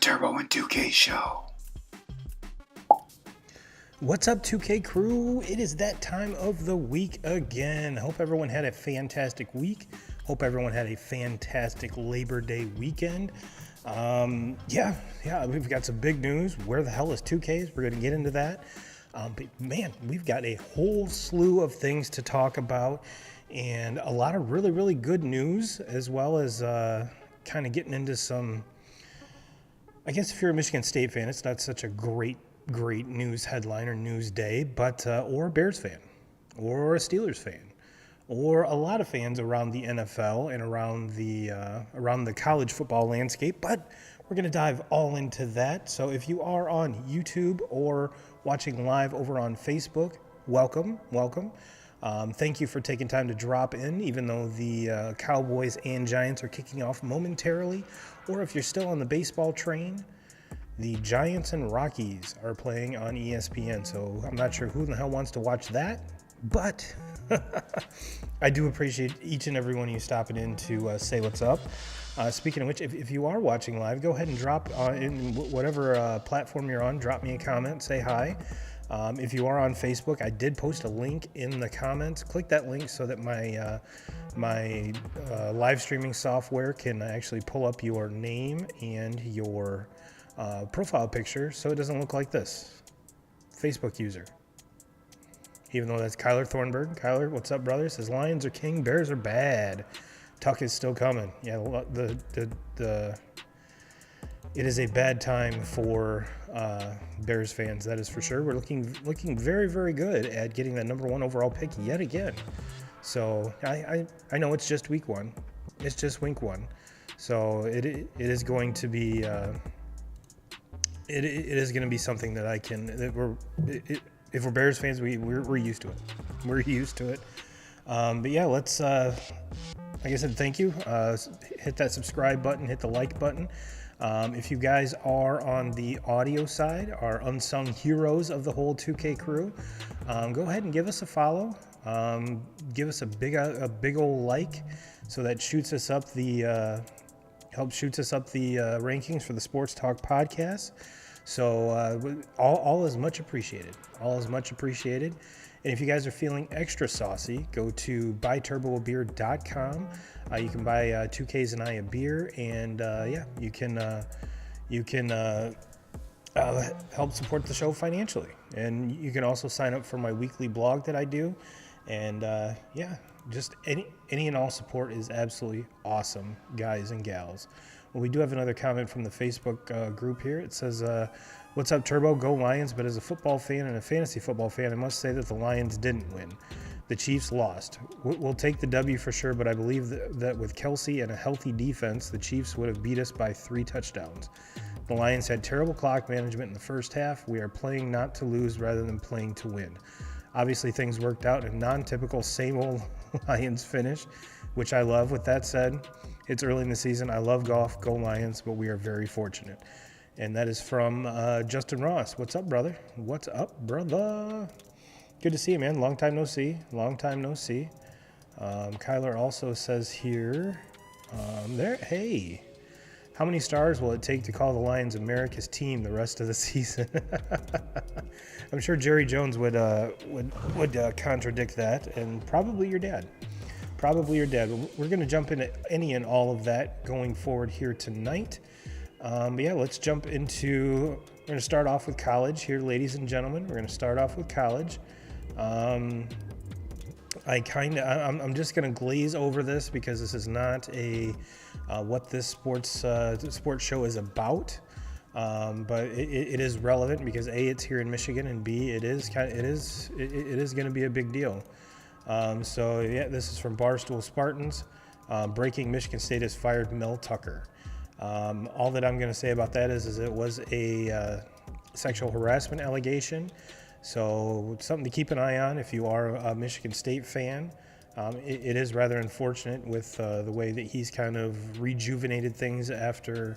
Turbo and 2K show. What's up, 2K crew? It is that time of the week again. Hope everyone had a fantastic week. Hope everyone had a fantastic Labor Day weekend. We've got some big news. Where the hell is 2Ks? We're going to get into that. But man, we've got a whole slew of things to talk about and a lot of really, really good news, as well as kind of getting into some, I guess if you're a Michigan State fan, it's not such a great news headline or news day, but or a Bears fan or a Steelers fan or a lot of fans around the NFL and around the college football landscape. But we're going to dive all into that. So if you are on YouTube or watching live over on Facebook, welcome. Thank you for taking time to drop in, even though the Cowboys and Giants are kicking off momentarily. Or if you're still on the baseball train, the Giants and Rockies are playing on ESPN, so I'm not sure who the hell wants to watch that, but I do appreciate each and every one of you stopping in to say what's up. Speaking of which, if you are watching live, go ahead and drop in whatever platform you're on, drop me a comment, say hi. If you are on Facebook, I did post a link in the comments. Click that link so that my live streaming software can actually pull up your name and your profile picture so it doesn't look like this. Facebook user. Even though that's Kyler Thornburg. Kyler, what's up, brother? Says Lions are king, Bears are bad. Tuck is still coming. Yeah, it is a bad time for Bears fans, that is for sure. We're looking very, very good at getting that number one overall pick yet again. So I know it's just week one. It's just week one. So it is going to be it is going to be something that if we're Bears fans, we're used to it. We're used to it. But yeah, let's like I said, thank you. Hit that subscribe button, hit the like button. If you guys are on the audio side, our unsung heroes of the whole 2K crew, go ahead and give us a follow. Give us a big old like, so that shoots us up the rankings for the Sports Talk podcast. So all is much appreciated. All is much appreciated. And if you guys are feeling extra saucy, go to buyturboabeer.com. You can buy 2Ks and I a beer, and you can help support the show financially. And you can also sign up for my weekly blog that I do. And just any and all support is absolutely awesome, guys and gals. Well, we do have another comment from the Facebook group here. It says, what's up, Turbo? Go Lions. But as a football fan and a fantasy football fan, I must say that the Lions didn't win. The Chiefs lost. We'll take the W for sure, but I believe that with Kelsey and a healthy defense, the Chiefs would have beat us by 3 touchdowns. The Lions had terrible clock management in the first half. We are playing not to lose rather than playing to win. Obviously, things worked out in a non-typical same old Lions finish, which I love. With that said, it's early in the season. I love golf. Go Lions, but we are very fortunate. And that is from Justin Ross. What's up, brother? What's up, brother? Good to see you, man. Long time no see. Kyler also says here, hey, how many stars will it take to call the Lions America's team the rest of the season? I'm sure Jerry Jones would contradict that, and probably your dad. We're going to jump into any and all of that going forward here tonight. Let's jump into. We're going to start off with college here, ladies and gentlemen. We're going to start off with college. I'm just going to glaze over this because this is not what this sports show is about. But it is relevant because A, it's here in Michigan, and B, it is going to be a big deal. This is from Barstool Spartans. Breaking: Michigan State has fired Mel Tucker. All that I'm going to say about that is it was a sexual harassment allegation. So something to keep an eye on if you are a Michigan State fan. It is rather unfortunate with the way that he's kind of rejuvenated things after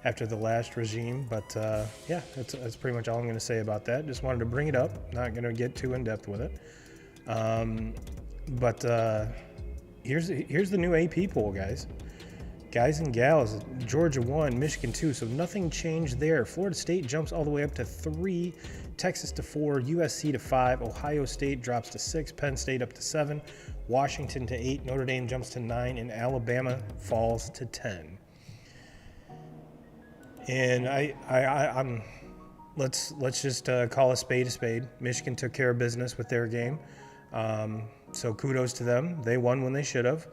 the last regime. But that's pretty much all I'm going to say about that. Just wanted to bring it up. Not going to get too in depth with it. Here's the new AP poll, guys. guys and gals, Georgia 1, Michigan 2, so nothing changed there. Florida State jumps all the way up to 3, Texas to 4, USC to 5, Ohio State drops to 6, Penn State up to 7, Washington to 8, Notre Dame jumps to 9, and Alabama falls to 10. And I'm let's just call a spade a spade. Michigan took care of business with their game, so kudos to them. They won when they should have.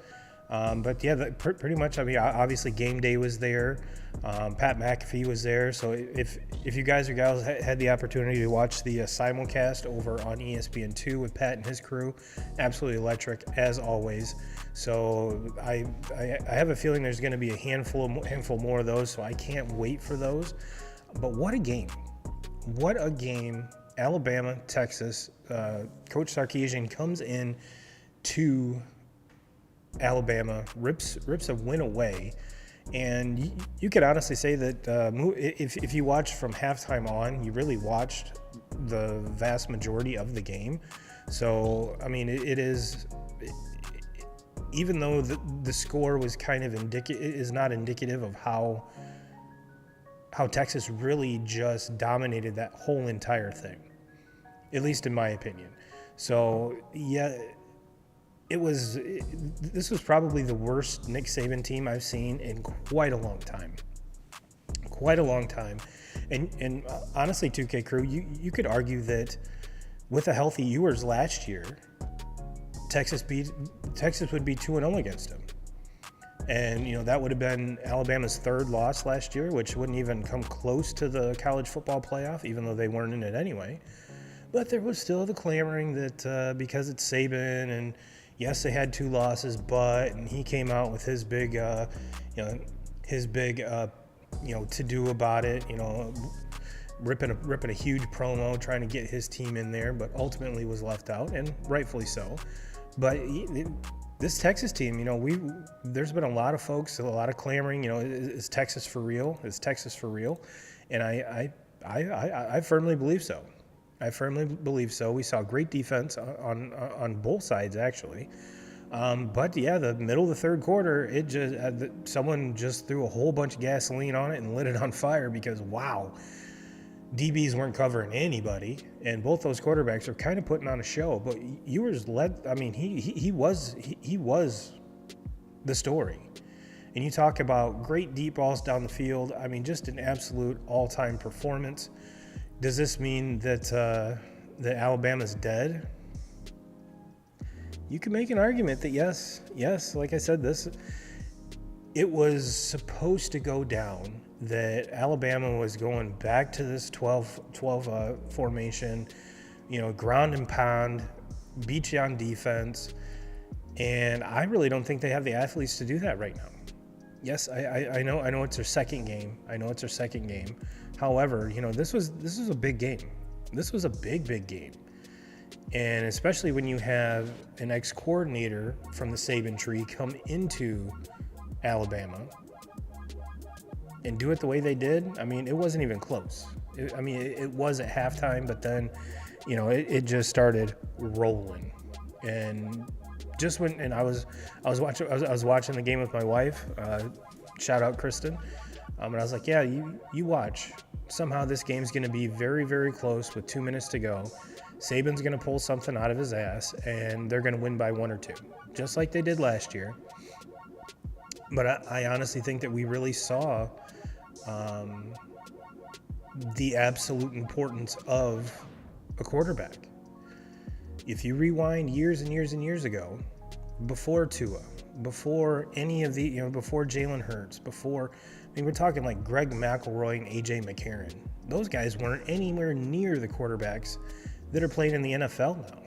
But yeah, pretty much. I mean, obviously, game day was there. Pat McAfee was there. So if you guys or gals had the opportunity to watch the simulcast over on ESPN2 with Pat and his crew, absolutely electric as always. So I have a feeling there's going to be a handful more of those. So I can't wait for those. But what a game! What a game! Alabama, Texas. Coach Sarkisian comes in to Alabama, rips a win away, and you could honestly say that if you watched from halftime on, you really watched the vast majority of the game. So I mean, it is, even though the score was kind of is not indicative of how Texas really just dominated that whole entire thing, at least in my opinion. So yeah. This was probably the worst Nick Saban team I've seen in quite a long time. And honestly, 2K crew, you could argue that with a healthy Ewers last year, Texas would be 2-0 against him. And that would have been Alabama's third loss last year, which wouldn't even come close to the college football playoff, even though they weren't in it anyway. But there was still the clamoring that because it's Saban, and yes, they had 2 losses, and he came out with his big, to do about it, ripping a huge promo, trying to get his team in there, but ultimately was left out, and rightfully so. But this Texas team, there's been a lot of folks, a lot of clamoring, is Texas for real? Is Texas for real? And I firmly believe so. I firmly believe so. We saw great defense on both sides, actually. But yeah, the middle of the third quarter, someone just threw a whole bunch of gasoline on it and lit it on fire because, wow, DBs weren't covering anybody, and both those quarterbacks are kind of putting on a show. But Ewers led. I mean, he was the story. And you talk about great deep balls down the field. I mean, just an absolute all-time performance. Does this mean that Alabama's dead? You can make an argument that yes. Like I said, it was supposed to go down that Alabama was going back to this 12 formation, ground and pound, beat you on defense, and I really don't think they have the athletes to do that right now. Yes, I know it's their second game. However, this was a big game. This was a big game. And especially when you have an ex-coordinator from the Saban tree come into Alabama and do it the way they did. I mean, it wasn't even close. It was at halftime, but then, it just started rolling. And just when I was watching the game with my wife, shout out Kristen. And I was like, yeah, you watch. Somehow this game's going to be very, very close with 2 minutes to go. Saban's going to pull something out of his ass, and they're going to win by 1 or 2, just like they did last year. But I honestly think that we really saw the absolute importance of a quarterback. If you rewind years and years and years ago, before Tua, before any of the, before Jalen Hurts, we're talking like Greg McElroy and A.J. McCarron. Those guys weren't anywhere near the quarterbacks that are playing in the NFL now.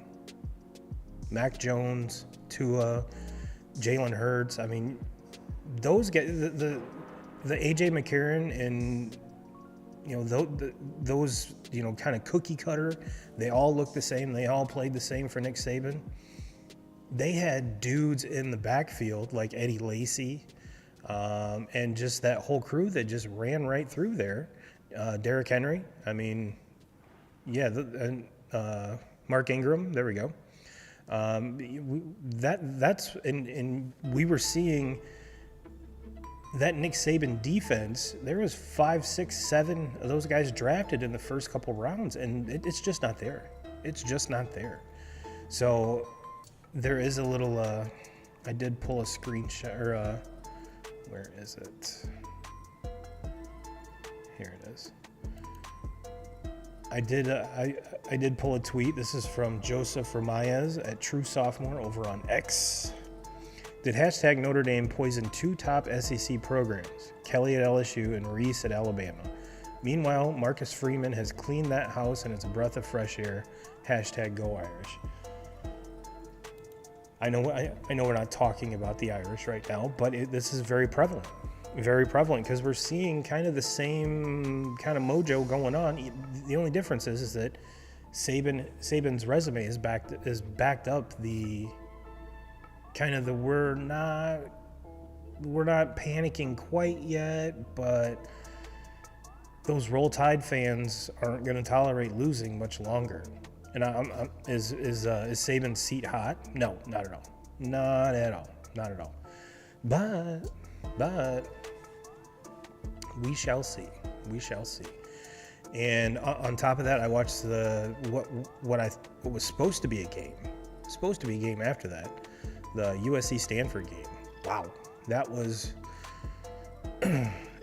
Mac Jones, Tua, Jalen Hurts. I mean, those guys, the A.J. McCarron and, those kind of cookie cutter, they all look the same. They all played the same for Nick Saban. They had dudes in the backfield like Eddie Lacy, and just that whole crew that just ran right through there. Derrick Henry, Mark Ingram, there we go. And we were seeing that Nick Saban defense, there was 5, 6, 7 of those guys drafted in the first couple rounds, and it's just not there. It's just not there. So there is a little, I did pull a screenshot, or where is it? Here it is. I did pull a tweet. This is from Joseph Ramirez at True Sophomore over on X. Did hashtag Notre Dame poison 2 top SEC programs, Kelly at LSU and Reese at Alabama? Meanwhile, Marcus Freeman has cleaned that house and it's a breath of fresh air. Hashtag Go Irish. I know we're not talking about the Irish right now, but this is very prevalent because we're seeing kind of the same kind of mojo going on. The only difference is that Saban's resume is backed up the kind of the we're not panicking quite yet, but those Roll Tide fans aren't going to tolerate losing much longer. And is Saban's seat hot? No, not at all. Not at all. But we shall see. And on top of that, I watched what was supposed to be a game after that, the USC Stanford game. Wow, that was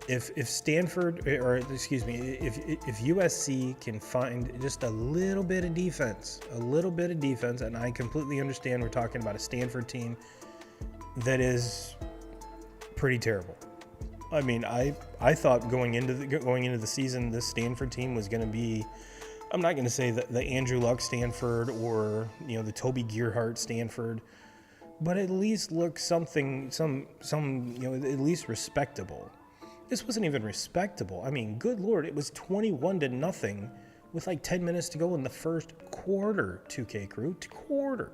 if Stanford, or excuse me, if USC can find just a little bit of defense, and I completely understand we're talking about a Stanford team that is pretty terrible. I mean, I thought going into the season, this Stanford team was going to be, I'm not going to say the Andrew Luck Stanford or the Toby Gerhardt Stanford, but at least look some at least respectable. This wasn't even respectable. I mean, good Lord, it was 21-0 with like 10 minutes to go in the first quarter, 2K crew, quarter.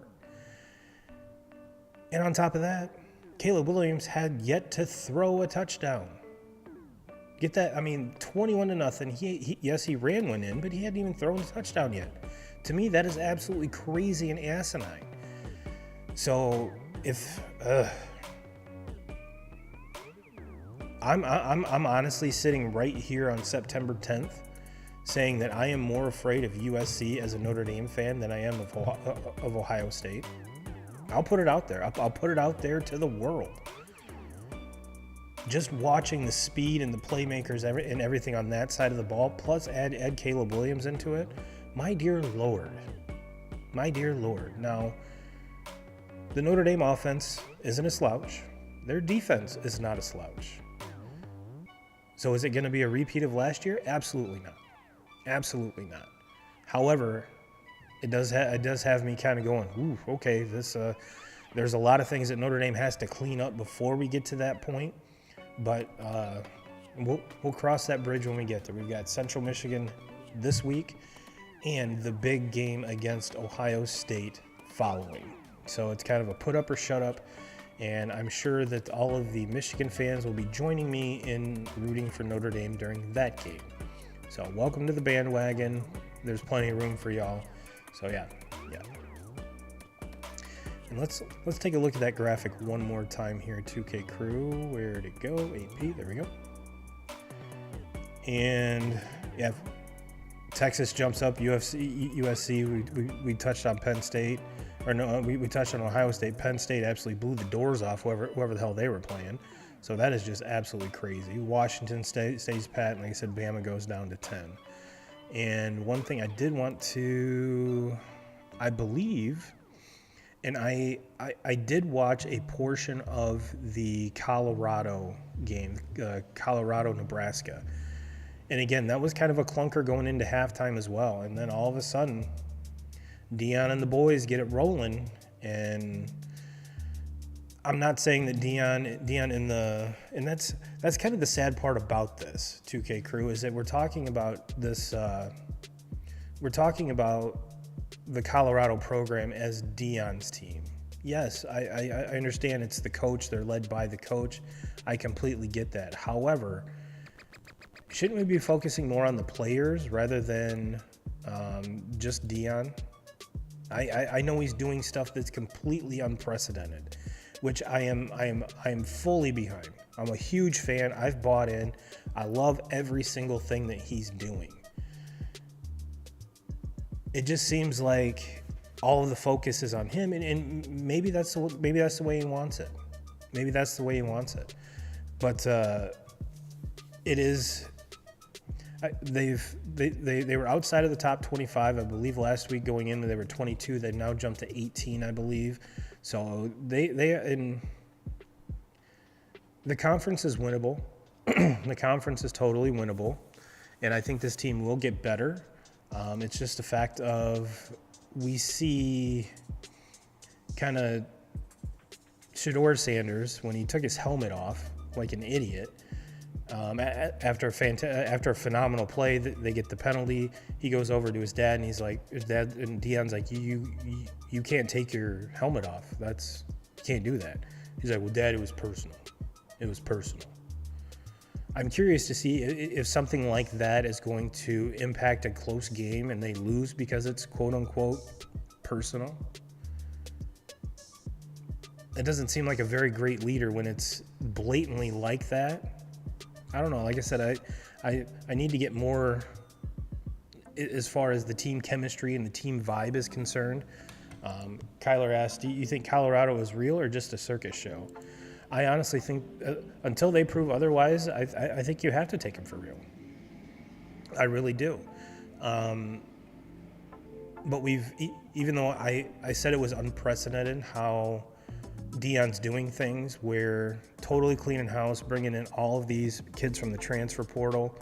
And on top of that, Caleb Williams had yet to throw a touchdown. Get that? I mean, 21-0. Yes, he ran one in, but he hadn't even thrown a touchdown yet. To me, that is absolutely crazy and asinine. So if I'm honestly sitting right here on September 10th saying that I am more afraid of USC as a Notre Dame fan than I am of Ohio State. I'll put it out there. I'll put it out there to the world. Just watching the speed and the playmakers and everything on that side of the ball, plus add Caleb Williams into it, my dear Lord. Now, the Notre Dame offense isn't a slouch. Their defense is not a slouch. So is it going to be a repeat of last year? Absolutely not. However, it does have me kind of going, ooh, okay, there's a lot of things that Notre Dame has to clean up before we get to that point. But we'll cross that bridge when we get there. We've got Central Michigan this week and the big game against Ohio State following. So it's kind of a put up or shut up. And I'm sure that all of the Michigan fans will be joining me in rooting for Notre Dame during that game. So welcome to the bandwagon. There's plenty of room for y'all. So yeah. And let's take a look at that graphic one more time here, 2K crew. Where'd it go? AP, there we go. And yeah, Texas jumps up, USC. We touched on Penn State. Or no, we touched on Ohio State. Penn State absolutely blew the doors off whoever the hell they were playing. So that is just absolutely crazy. Washington stays pat, and like I said, Bama goes down to 10. And one thing I did want to, I believe, and I did watch a portion of the Colorado game, Colorado-Nebraska. And again, that was kind of a clunker going into halftime as well. And then all of a sudden, Deion and the boys get it rolling, and I'm not saying that Deion and that's kind of the sad part about this 2K crew, is that we're talking about this, we're talking about the Colorado program as Deion's team. Yes, I understand it's the coach, they're led by the coach. I completely get that. However, shouldn't we be focusing more on the players rather than just Deion? I know he's doing stuff that's completely unprecedented. which I am fully behind. I'm a huge fan. I've bought in. I love every single thing that he's doing. It just seems like all of the focus is on him, and maybe that's the way he wants it. Maybe that's the way he wants it. But it is. They were outside of the top 25, I believe. Last week going in, they were 22. They've now jumped to 18, I believe. So the conference is winnable. The conference is totally winnable, and I think this team will get better. It's just a fact of we see kind of Shedeur Sanders when he took his helmet off like an idiot. After a phenomenal play, they get the penalty. He goes over to his dad, and Deion's like, you can't take your helmet off. You can't do that. He's like, well, Dad, it was personal. It was personal. I'm curious to see if something like that is going to impact a close game and they lose because it's quote unquote personal. It doesn't seem like a very great leader when it's blatantly like that. I don't know. Like I said, I need to get more as far as the team chemistry and the team vibe is concerned. Kyler asked, do you think Colorado is real or just a circus show? I honestly think until they prove otherwise, I think you have to take them for real. I really do. But even though I said it was unprecedented how Deion's doing things, where totally cleaning house, bringing in all of these kids from the transfer portal,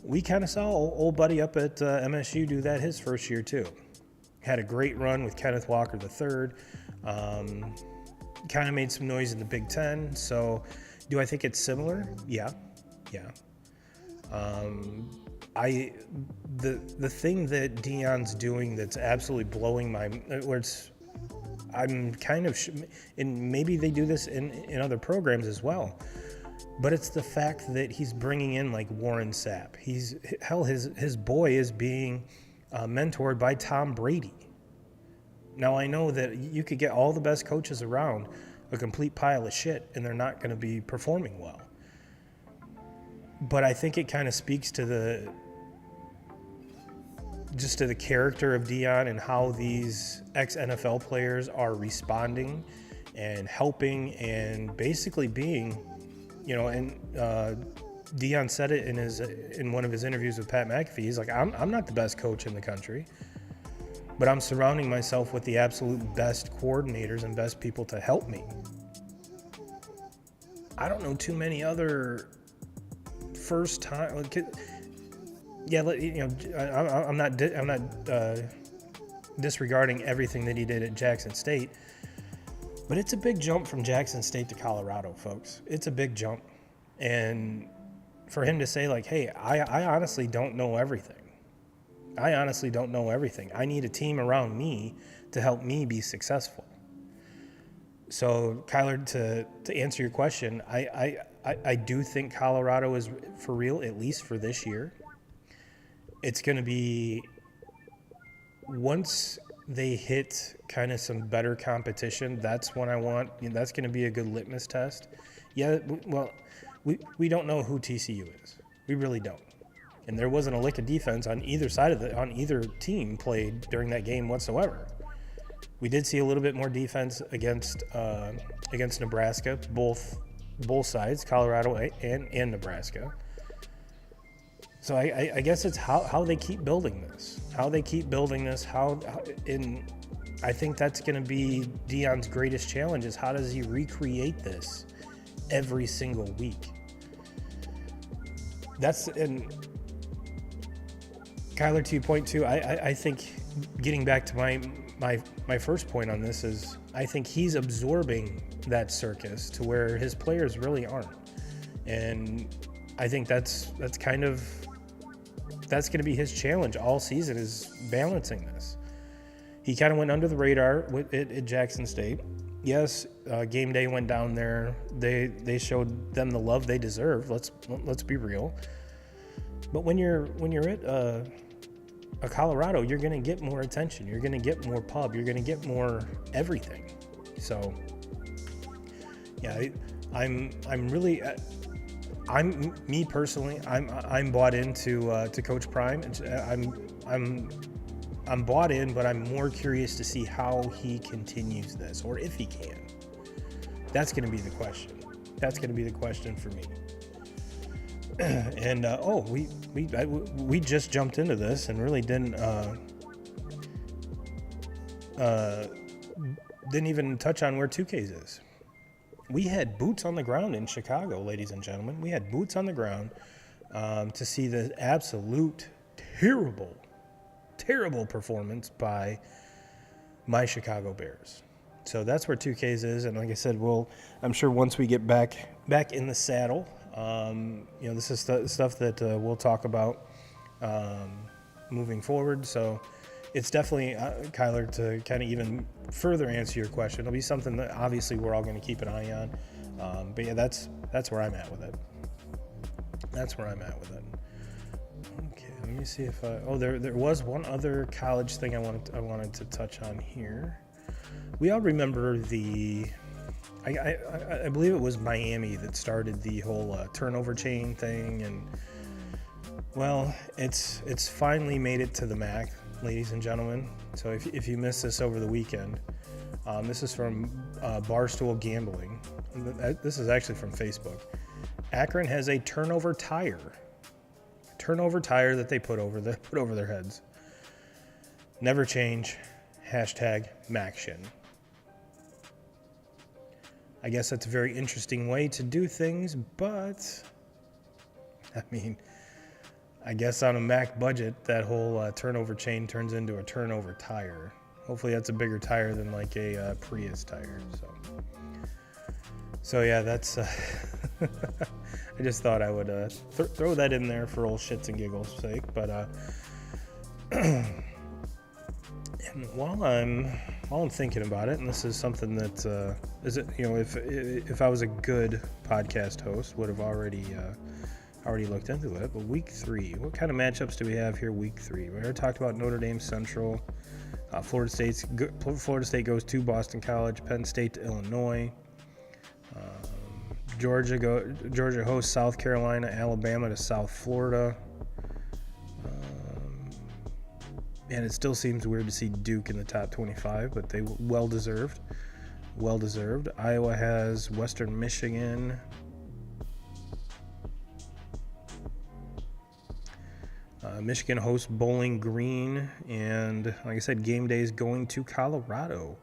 we kind of saw old buddy up at MSU do that his first year too. Had a great run with Kenneth Walker III. Kind of made some noise in the Big Ten. So do I think it's similar? Yeah. The thing that Deion's doing that's absolutely blowing I'm kind of, and maybe they do this in other programs as well, but it's the fact that he's bringing in like Warren Sapp. His boy is being mentored by Tom Brady. Now, I know that you could get all the best coaches around a complete pile of shit, and they're not going to be performing well. But I think it kind of speaks to the character of Deion and how these ex-NFL players are responding and helping and basically being, and Deion said it in one of his interviews with Pat McAfee. He's like, I'm not the best coach in the country, but I'm surrounding myself with the absolute best coordinators and best people to help me. I don't know too many other first time. Yeah, I'm not disregarding everything that he did at Jackson State, but it's a big jump from Jackson State to Colorado, folks. It's a big jump, and for him to say like, "Hey, I honestly don't know everything. I need a team around me to help me be successful." So, Kyler, to answer your question, I do think Colorado is for real, at least for this year. It's going to be, once they hit kind of some better competition, that's when that's going to be a good litmus test. Yeah, well, we don't know who TCU is. We really don't. And there wasn't a lick of defense on either side on either team played during that game whatsoever. We did see a little bit more defense against Nebraska, both sides, Colorado and Nebraska. So I guess it's how they keep building this. I think that's going to be Deion's greatest challenge is how does he recreate this every single week? And Kyler, to point two, I think getting back to my first point on this is I think he's absorbing that circus to where his players really aren't. And I think that's going to be his challenge all season is balancing this. He kind of went under the radar at Jackson State. Yes, game day went down there. They showed them the love they deserve. Let's be real. But when you're at a Colorado, you're going to get more attention. You're going to get more pub. You're going to get more everything. So Yeah, I'm really, I'm me personally. I'm bought into to Coach Prime. I'm bought in, but I'm more curious to see how he continues this, or if he can. That's going to be the question. That's going to be the question for me. And we just jumped into this and really didn't even touch on where 2Ks is. We had boots on the ground in Chicago, ladies and gentlemen. We had boots on the ground to see the absolute terrible performance by my Chicago Bears. So that's where 2Ks is, and like I said, I'm sure once we get back in the saddle, this is stuff that we'll talk about moving forward. So it's definitely, Kyler, to kind of even further answer your question, it'll be something that obviously we're all going to keep an eye on. But yeah, that's where I'm at with it. That's where I'm at with it. Okay, let me see if there was one other college thing I wanted to touch on here. We all remember I believe it was Miami that started the whole turnover chain thing, and well, it's finally made it to the MAC, ladies and gentlemen. So if you missed this over the weekend, this is from Barstool Gambling. This is actually from Facebook. Akron has a turnover tire that they put over their heads. Never change. #Maction. I guess that's a very interesting way to do things, but I mean, I guess on a Mac budget, that whole turnover chain turns into a turnover tire. Hopefully that's a bigger tire than like a Prius tire. So yeah, that's I just thought I would throw that in there for old shits and giggles sake. But and while I'm thinking about it, and this is something that if I was a good podcast host, would have already looked into it. But week 3, what kind of matchups do we have here? Week 3, we already talked about Notre Dame Central. Florida State goes to Boston College. Penn State to Illinois. Georgia hosts South Carolina. Alabama to South Florida. And it still seems weird to see Duke in the top 25, but they well deserved. Iowa has Western Michigan. Michigan hosts Bowling Green, and like I said, game day is going to Colorado.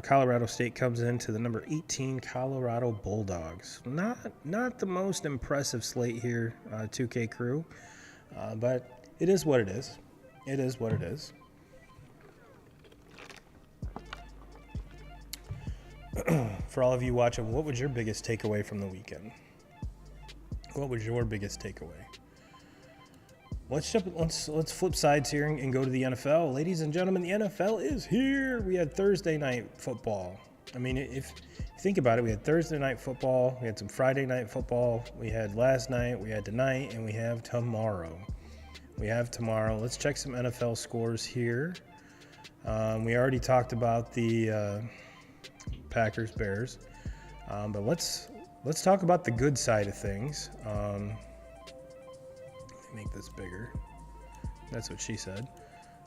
Colorado State comes into the number 18 Colorado Bulldogs. Not the most impressive slate here, 2K crew, but it is what it is. It is what it is. For all of you watching, what was your biggest takeaway from the weekend? What was your biggest takeaway? Let's flip sides here and go to the NFL. Ladies and gentlemen, the NFL is here. We had Thursday night football. I mean, if you think about it, we had Thursday night football, we had some Friday night football, we had last night, we had tonight, and we have tomorrow. Let's check some NFL scores here. We already talked about the Packers Bears, but let's talk about the good side of things. Make this bigger. That's what she said.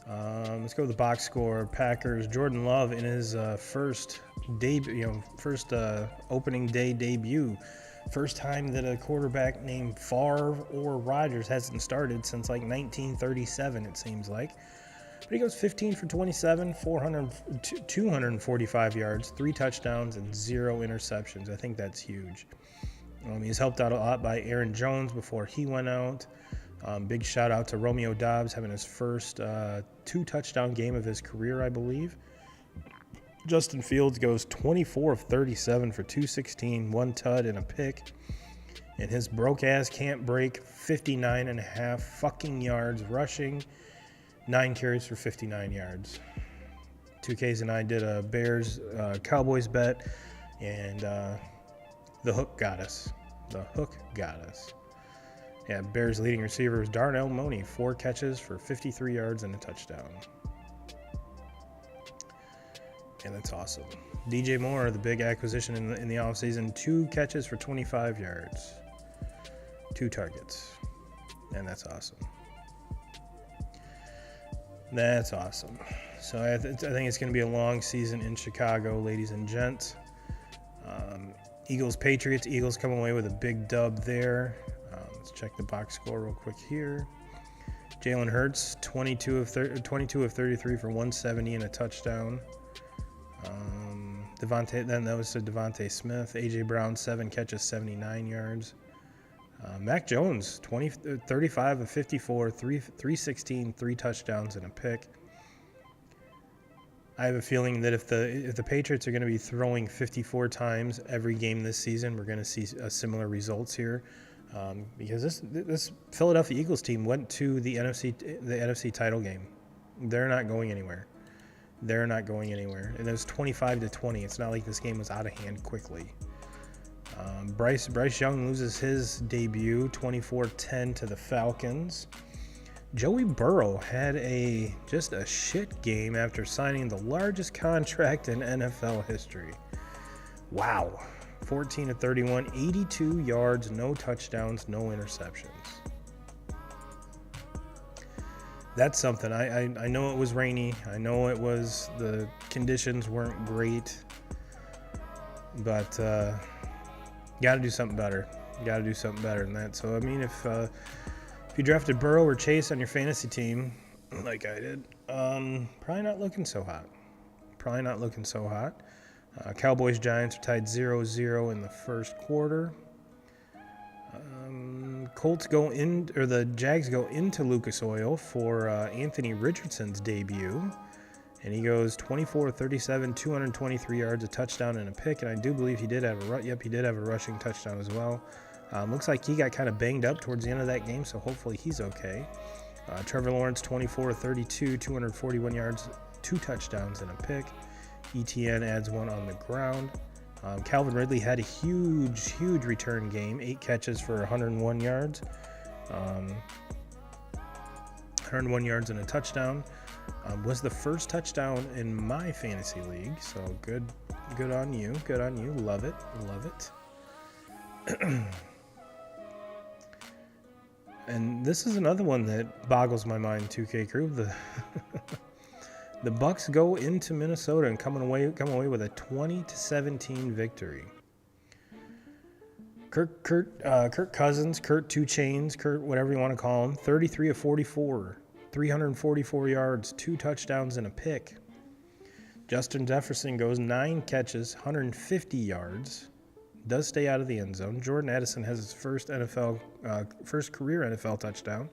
Let's go with the box score. Packers. Jordan Love in his first opening day debut. First time that a quarterback named Favre or Rodgers hasn't started since like 1937, it seems like. But he goes 15 for 27, 245 yards, 3 touchdowns, and 0 interceptions. I think that's huge. He's helped out a lot by Aaron Jones before he went out. Big shout out to Romeo Doubs having his first 2-touchdown game of his career, I believe. Justin Fields goes 24 of 37 for 216, 1 tud and a pick. And his broke ass can't break 59.5 fucking yards rushing, 9 carries for 59 yards. 2Ks and I did a Bears Cowboys bet, and the hook got us. Yeah, Bears leading receiver is Darnell Mooney, 4 catches for 53 yards and a touchdown. And that's awesome. DJ Moore, the big acquisition in the offseason, 2 catches for 25 yards. 2 targets. And that's awesome. That's awesome. So I think it's going to be a long season in Chicago, ladies and gents. Eagles, Patriots. Eagles come away with a big dub there. Let's check the box score real quick here. Jalen Hurts, 22 of 33 for 170 and a touchdown. Then that was to Devontae Smith. A.J. Brown, 7 catches, 79 yards. Mac Jones, 35 of 54, 316, 3 touchdowns and a pick. I have a feeling that if the Patriots are going to be throwing 54 times every game this season, we're going to see similar results here, because this Philadelphia Eagles team went to the NFC title game. They're not going anywhere. And it was 25-20. It's not like this game was out of hand quickly. Bryce Young loses his debut, 24-10 to the Falcons. Joey Burrow had just a shit game after signing the largest contract in NFL history. Wow. 14 of 31, 82 yards, no touchdowns, no interceptions. That's something. I know it was rainy. I know the conditions weren't great. But got to do something better. Got to do something better than that. So, I mean, if you drafted Burrow or Chase on your fantasy team, like I did, probably not looking so hot. Cowboys Giants are tied 0-0 in the first quarter. The Jags go into Lucas Oil for Anthony Richardson's debut, and he goes 24-37, 223 yards, a touchdown and a pick, and I do believe he did have a rushing touchdown as well. Looks like he got kind of banged up towards the end of that game, so hopefully he's okay. Trevor Lawrence, 24-32, 241 yards, 2 touchdowns and a pick. ETN adds 1 on the ground. Calvin Ridley had a huge return game, 8 catches for 101 yards. 101 yards and a touchdown. Was the first touchdown in my fantasy league, so good on you. Love it. And this is another one that boggles my mind, 2K crew. The Bucs go into Minnesota and come away with a 20-17 victory. Kirk Cousins, Kurt Two Chains, Kurt whatever you want to call him, 33 of 44, 344 yards, 2 touchdowns and a pick. Justin Jefferson goes 9 catches, 150 yards. Does stay out of the end zone. Jordan Addison has his first career NFL touchdown,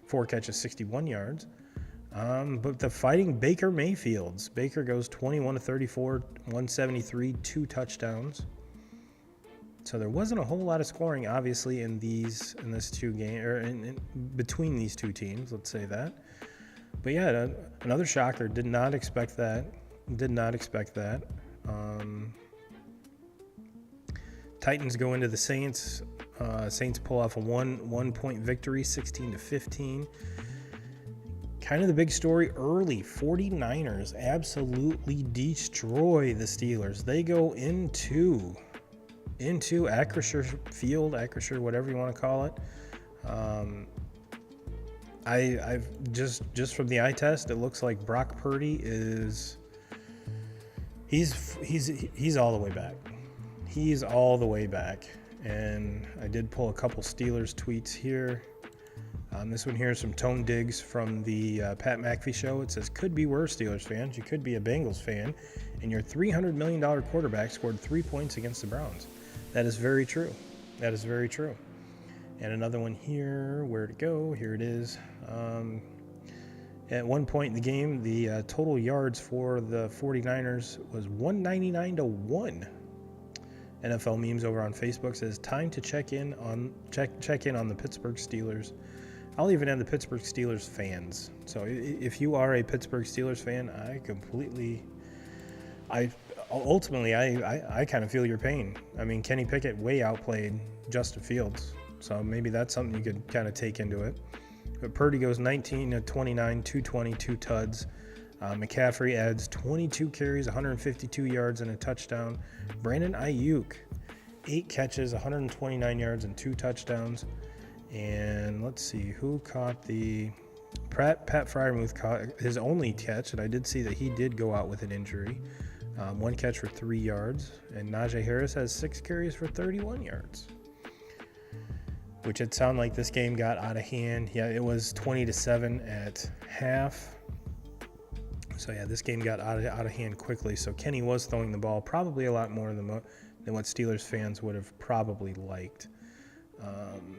4 catches, 61 yards. But the fighting Baker Mayfields. Baker goes 21 of 34, 173, 2 touchdowns. So there wasn't a whole lot of scoring, obviously, between these two teams. Let's say that. But yeah, another shocker. Did not expect that. Titans go into the Saints. Saints pull off a one-point victory, 16-15. Kind of the big story early. 49ers absolutely destroy the Steelers. They go into Acrisure Field, whatever you want to call it. I've just from the eye test, it looks like Brock Purdy he's all the way back. He's all the way back. And I did pull a couple Steelers tweets here. This one here is from Tone Diggs from the Pat McAfee show. It says, could be worse, Steelers fans. You could be a Bengals fan, and your $300 million quarterback scored 3 points against the Browns. That is very true. And another one here, where'd it go? Here it is. At one point in the game, the total yards for the 49ers was 199-1. NFL memes over on Facebook says, time to check in on the Pittsburgh Steelers. I'll even add the Pittsburgh Steelers fans. So if you are a Pittsburgh Steelers fan, I kind of feel your pain. I mean, Kenny Pickett way outplayed Justin Fields. So maybe that's something you could kind of take into it. But Purdy goes 19 of 29, 220, 2 tuds. McCaffrey adds 22 carries, 152 yards, and a touchdown. Brandon Ayuk, 8 catches, 129 yards, and 2 touchdowns. And let's see, who caught the... Pat Freiermuth caught his only catch, and I did see that he did go out with an injury. 1 catch for 3 yards. And Najee Harris has 6 carries for 31 yards. Which it sounded like this game got out of hand. Yeah, it was 20-7 at half. So yeah, this game got out of hand quickly. So Kenny was throwing the ball probably a lot more than what Steelers fans would have probably liked.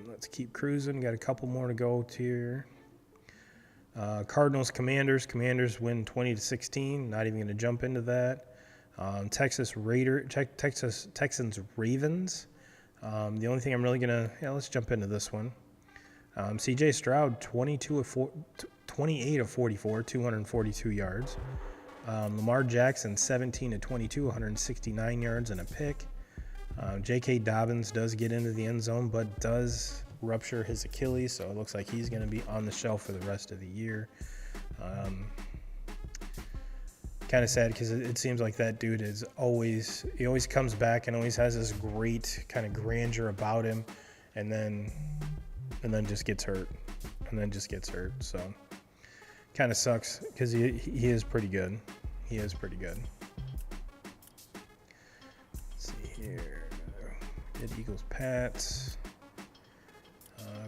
Let's keep cruising. Got a couple more to go here. Cardinals, Commanders. Commanders win 20-16. Not even going to jump into that. Texans, Ravens. The only thing I'm really going to... let's jump into this one. C.J. Stroud, 28 of 44, 242 yards. Lamar Jackson, 17 of 22, 169 yards and a pick. J.K. Dobbins does get into the end zone, but does rupture his Achilles, so it looks like he's going to be on the shelf for the rest of the year. Kind of sad because it seems like that dude he always comes back and always has this great kind of grandeur about him, and then just gets hurt, So kind of sucks because he is pretty good. Let's see here. Good Eagles, Pats.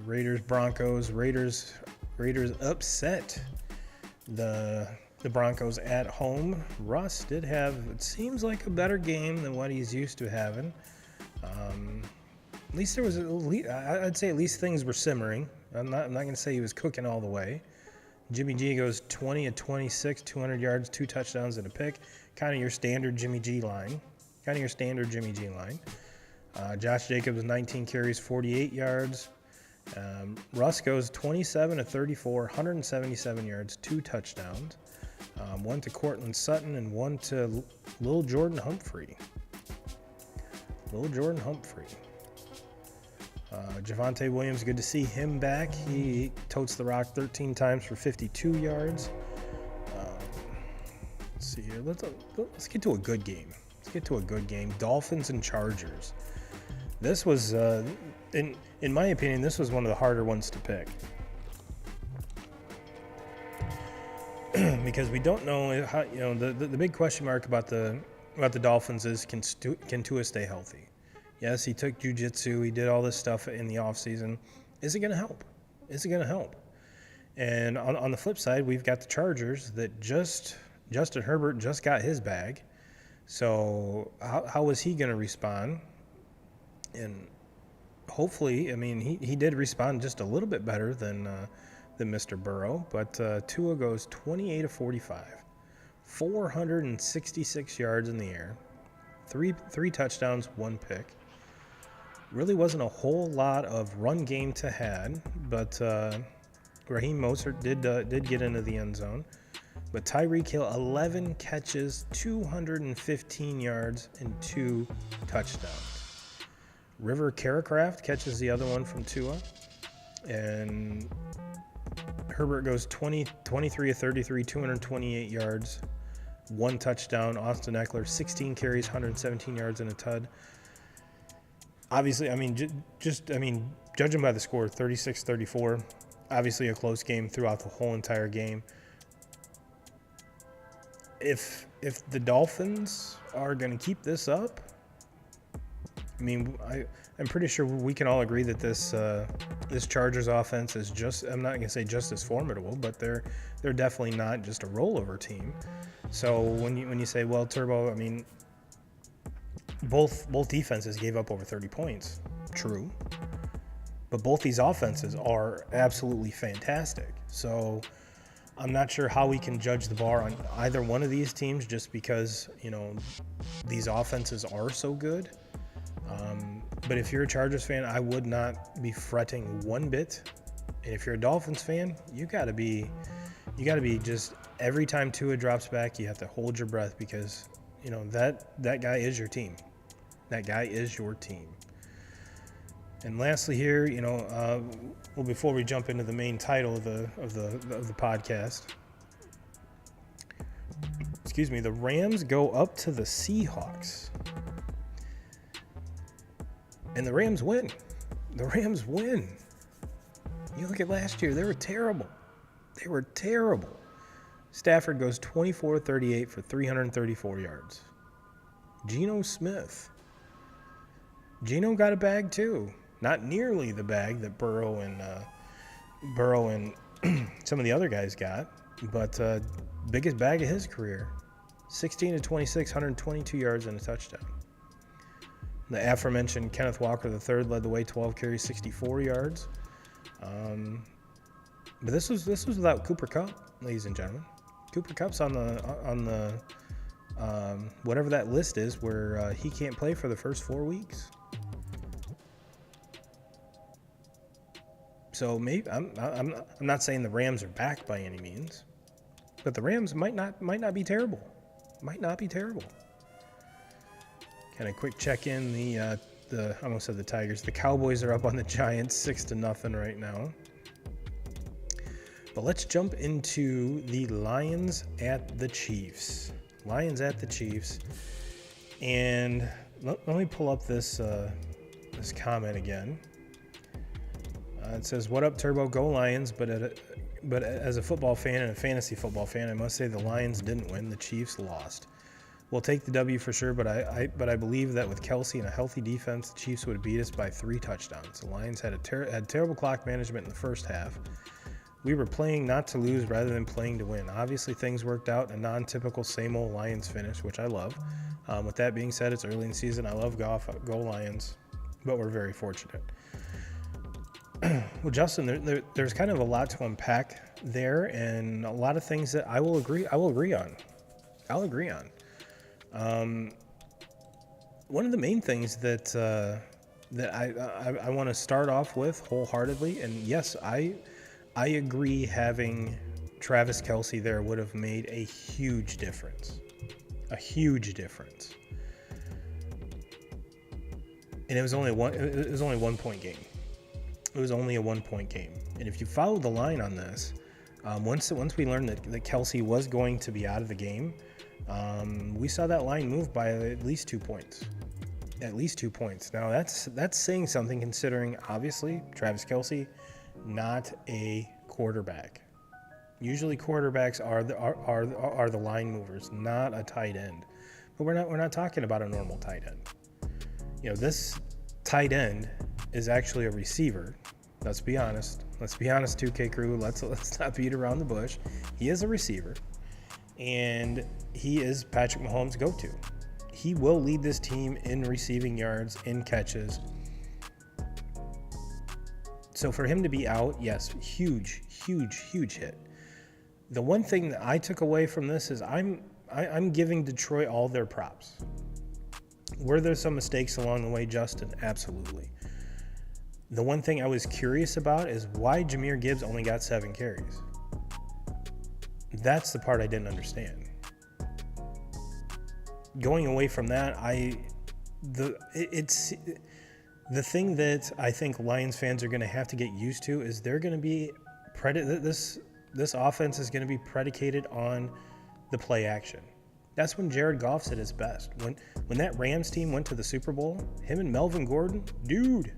Raiders, Broncos. Raiders upset the Broncos at home. Russ did have, it seems like, a better game than what he's used to having. At least there was, I'd say at least things were simmering. I'm not going to say he was cooking all the way. Jimmy G goes 20 of 26, 200 yards, 2 touchdowns and a pick. Kind of your standard Jimmy G line. Josh Jacobs, 19 carries, 48 yards. Russ goes 27 of 34, 177 yards, 2 touchdowns. 1 to Cortland Sutton and 1 to Lil Jordan Humphrey. Javonte Williams, good to see him back. He totes the rock 13 times for 52 yards. Let's see here. Let's get to a good game. Dolphins and Chargers. This was, in my opinion, this was one of the harder ones to pick. Because we don't know how, the big question mark about the Dolphins is can Tua stay healthy? Yes, he took jiu-jitsu, he did all this stuff in the offseason. Is it going to help? And on the flip side, we've got the Chargers that Justin Herbert just got his bag. So how is he going to respond? And hopefully, I mean, he did respond just a little bit better than Mr. Burrow. But Tua goes 28 of 45, 466 yards in the air, three touchdowns, 1 pick. Really wasn't a whole lot of run game to had, but Raheem Mostert did get into the end zone. But Tyreek Hill, 11 catches, 215 yards, and 2 touchdowns. River Carracraft catches the other one from Tua. And Herbert goes 23 of 33, 228 yards, 1 touchdown. Austin Eckler, 16 carries, 117 yards, and a tud. Obviously, I mean, judging by the score, 36-34, obviously a close game throughout the whole entire game. If the Dolphins are going to keep this up, I mean, I'm pretty sure we can all agree that this Chargers offense is I'm not going to say just as formidable, but they're definitely not just a rollover team. So when you say, well, Turbo, I mean, both defenses gave up over 30 points. True. But both these offenses are absolutely fantastic. So I'm not sure how we can judge the bar on either one of these teams just because, these offenses are so good. But if you're a Chargers fan, I would not be fretting one bit. And if you're a Dolphins fan, you got to be just every time Tua drops back, you have to hold your breath because, that guy is your team. And lastly here, before we jump into the main title of the podcast, the Rams go up to the Seahawks. And the Rams win. The Rams win. You look at last year, they were terrible. They were terrible. Stafford goes 24-38 for 334 yards. Geno Smith. Geno got a bag too. Not nearly the bag that Burrow and some of the other guys got, but biggest bag of his career. 16-26, 122 yards and a touchdown. The aforementioned Kenneth Walker III led the way, 12 carries, 64 yards. But this was without Cooper Kupp, ladies and gentlemen. Cooper Kupp's on the whatever that list is where he can't play for the first 4 weeks. So maybe I'm not saying the Rams are back by any means, but the Rams might not be terrible. Might not be terrible. Kind of quick check in the I almost said the Tigers. The Cowboys are up on the Giants 6-0 right now. But let's jump into the Lions at the Chiefs. Lions at the Chiefs, and let me pull up this comment again. It says, "What up, Turbo? Go Lions!" But as a football fan and a fantasy football fan, I must say the Lions didn't win. The Chiefs lost. We'll take the W for sure, but I believe that with Kelsey and a healthy defense, the Chiefs would beat us by 3 touchdowns. The Lions had terrible clock management in the first half. We were playing not to lose rather than playing to win. Obviously, things worked out in a non-typical same old Lions finish, which I love. With that being said, it's early in the season. I love golf. Go Lions, but we're very fortunate. Well, Justin, there's kind of a lot to unpack there, and a lot of things that I will agree on. One of the main things that I want to start off with wholeheartedly, and yes, I agree, having Travis Kelce there would have made a huge difference. A huge difference. And it was only a 1 point game. It was only a 1 point game. And if you follow the line on this, once we learned that Kelce was going to be out of the game, we saw that line move by at least 2 points. At least 2 points. Now that's saying something, considering obviously Travis Kelce, not a quarterback. Usually quarterbacks are the line movers, not a tight end. But we're not talking about a normal tight end. You know, this tight end is actually a receiver. Let's be honest. 2K crew. Let's not beat around the bush. He is a receiver, and he is Patrick Mahomes' go-to. He will lead this team in receiving yards, in catches. So for him to be out, yes, huge hit. The one thing that I took away from this is I'm giving Detroit all their props. Were there some mistakes along the way, Justin? Absolutely. The one thing I was curious about is why Jahmyr Gibbs only got 7 carries. That's the part I didn't understand. Going away from that, it's the thing that I think Lions fans are going to have to get used to is they're going to be this offense is going to be predicated on the play action. That's when Jared Goff's at his best. When that Rams team went to the Super Bowl, him and Melvin Gordon, dude,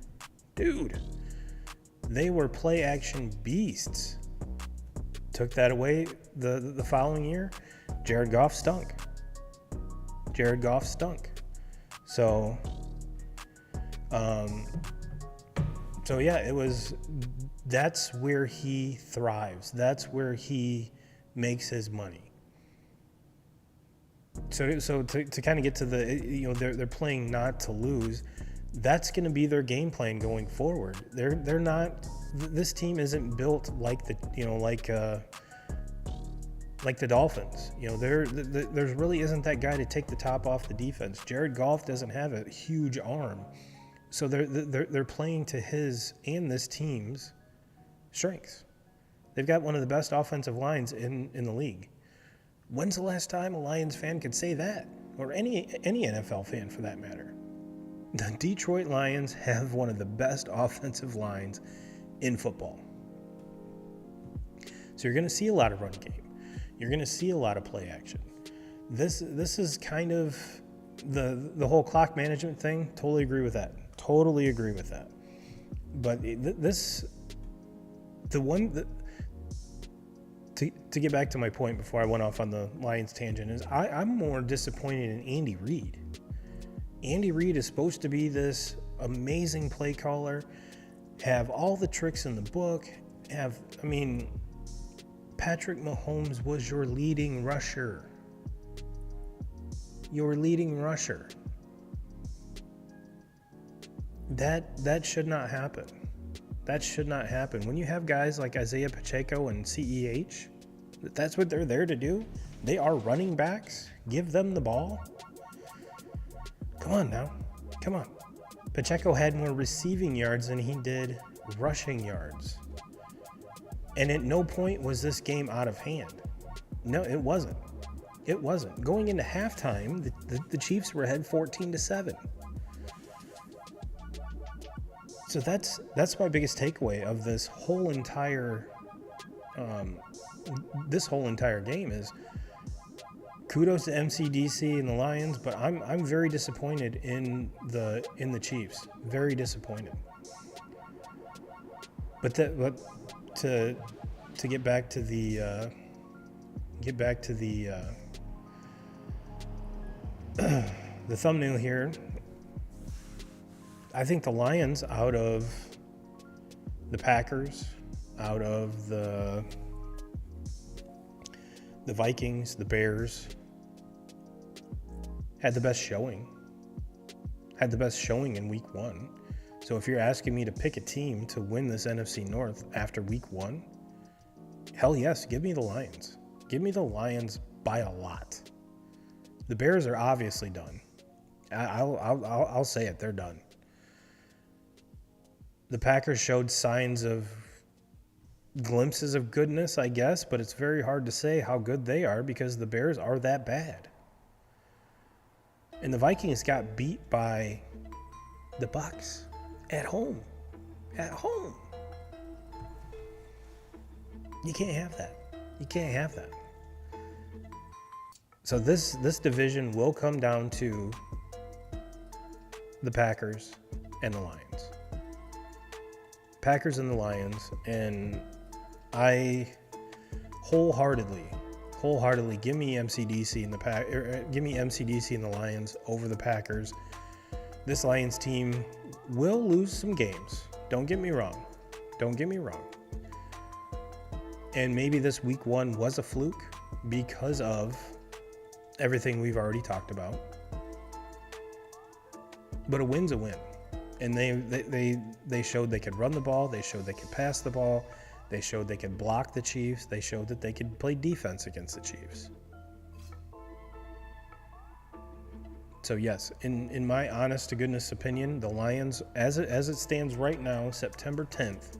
they were play action beasts. Took that away the following year, Jared Goff stunk. So yeah, that's where he thrives. That's where he makes his money. So to kind of get to they're playing not to lose. That's going to be their game plan going forward. They're not. This team isn't built like the Dolphins. There really isn't that guy to take the top off the defense. Jared Goff doesn't have a huge arm, so they're playing to his and this team's strengths. They've got one of the best offensive lines in the league. When's the last time a Lions fan could say that, or any NFL fan for that matter? The Detroit Lions have one of the best offensive lines in football. So you're going to see a lot of run game. You're going to see a lot of play action. this is kind of the whole clock management thing. Totally agree with that. Totally agree with that. But to get back to my point before I went off on the Lions tangent is I'm more disappointed in Andy Reid. Andy Reid is supposed to be this amazing play caller, have all the tricks in the book, Patrick Mahomes was your leading rusher. That should not happen. That should not happen. When you have guys like Isaiah Pacheco and CEH, that's what they're there to do. They are running backs. Give them the ball. Come on now. Come on. Pacheco had more receiving yards than he did rushing yards. And at no point was this game out of hand. No, it wasn't. It wasn't. Going into halftime, the Chiefs were ahead 14-7. So that's my biggest takeaway of this whole entire game is kudos to MCDC and the Lions, but I'm very disappointed in the Chiefs. Very disappointed. But to get back to the the thumbnail here, I think the Lions, out of the Packers, out of the Vikings, the Bears, had the best showing in week 1. So if you're asking me to pick a team to win this NFC North after week 1, hell yes, give me the Lions. Give me the Lions by a lot. The Bears are obviously done. I'll say it, they're done. The Packers showed signs of glimpses of goodness, I guess, but it's very hard to say how good they are because the Bears are that bad. And the Vikings got beat by the Bucs at home. At home. You can't have that. You can't have that. So this division will come down to the Packers and the Lions. Packers and the Lions, and I wholeheartedly give me MCDC and the Lions over the Packers. This Lions team will lose some games. Don't get me wrong. And maybe this week 1 was a fluke because of everything we've already talked about. But a win's a win. And they showed they could run the ball. They showed they could pass the ball. They showed they could block the Chiefs. They showed that they could play defense against the Chiefs. So yes, in my honest to goodness opinion, the Lions, as it stands right now, September 10th,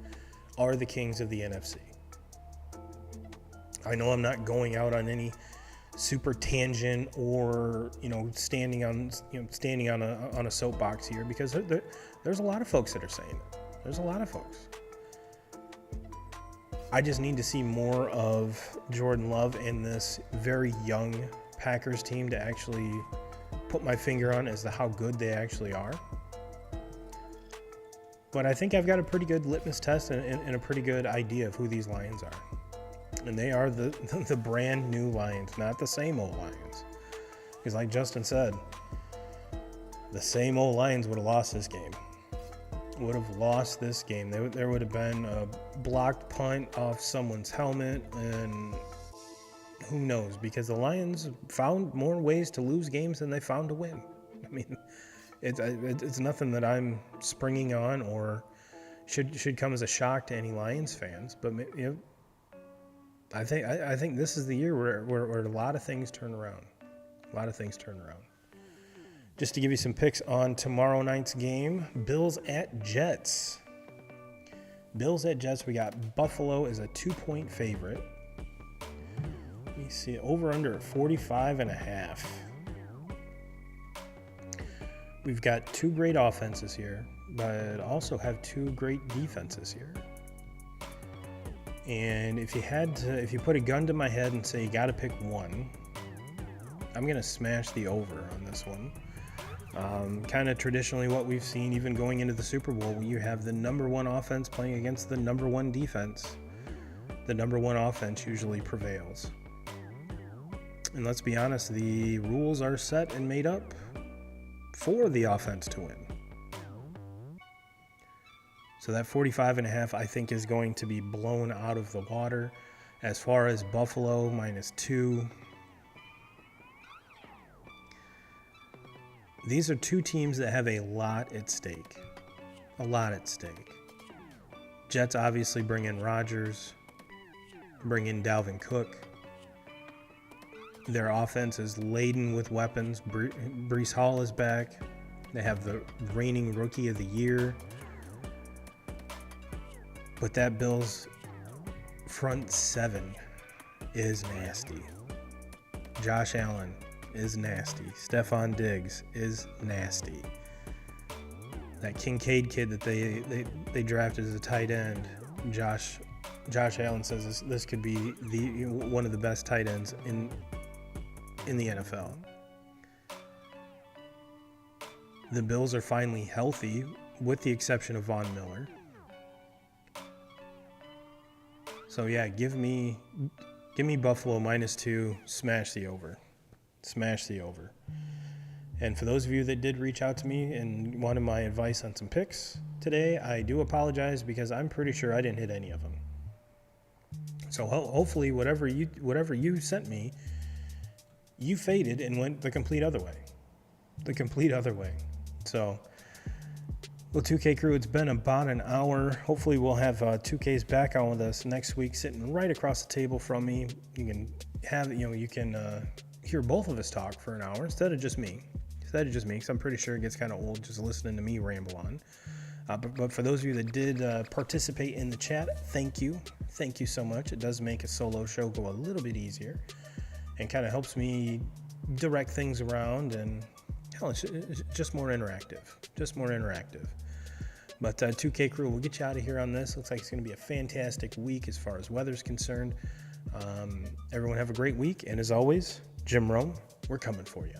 are the kings of the NFC. I know I'm not going out on any super tangent or standing on a soapbox here because there's a lot of folks that are saying it. There's a lot of folks. I just need to see more of Jordan Love and this very young Packers team to actually put my finger on as to how good they actually are. But I think I've got a pretty good litmus test and a pretty good idea of who these Lions are. And they are the brand new Lions, not the same old Lions. Because like Justin said, the same old Lions would have lost this game. There would have been a blocked punt off someone's helmet, and who knows? Because the Lions found more ways to lose games than they found to win. I mean, it's nothing that I'm springing on or should come as a shock to any Lions fans. But I think this is the year where a lot of things turn around. Just to give you some picks on tomorrow night's game, Bills at Jets. We got Buffalo as a 2-point favorite. Let me see, over under at 45.5. We've got 2 great offenses here, but also have 2 great defenses here. And if you put a gun to my head and say you got to pick one, I'm going to smash the over on this one. Kind of traditionally what we've seen even going into the Super Bowl, when you have the number one offense playing against the number one defense, the number one offense usually prevails. And let's be honest, the rules are set and made up for the offense to win. So that 45.5, I think, is going to be blown out of the water. As far as Buffalo, -2. These are two teams that have a lot at stake. A lot at stake. Jets obviously bring in Rodgers, bring in Dalvin Cook. Their offense is laden with weapons. Breece Hall is back. They have the reigning Rookie of the Year. But that Bills front seven is nasty. Josh Allen is nasty. Stephon Diggs is nasty. That Kincaid kid that they drafted as a tight end, Josh Allen says this could be one of the best tight ends in the NFL. The Bills are finally healthy, with the exception of Von Miller. So yeah, give me Buffalo -2, smash the over. Smash the over. And for those of you that did reach out to me and wanted my advice on some picks today, I do apologize because I'm pretty sure I didn't hit any of them. So hopefully whatever you sent me, you faded and went the complete other way. The complete other way. So, well, 2K crew, it's been about an hour. Hopefully we'll have 2Ks back on with us next week, sitting right across the table from me. You can have, you can hear both of us talk for an hour instead of just me. Because I'm pretty sure it gets kind of old just listening to me ramble on. But for those of you that did participate in the chat, thank you. Thank you so much. It does make a solo show go a little bit easier and kind of helps me direct things around, and hell, it's just more interactive. But 2K crew, we'll get you out of here on this. Looks like it's going to be a fantastic week as far as weather's concerned. Everyone have a great week. And as always, Jim Rome, we're coming for you.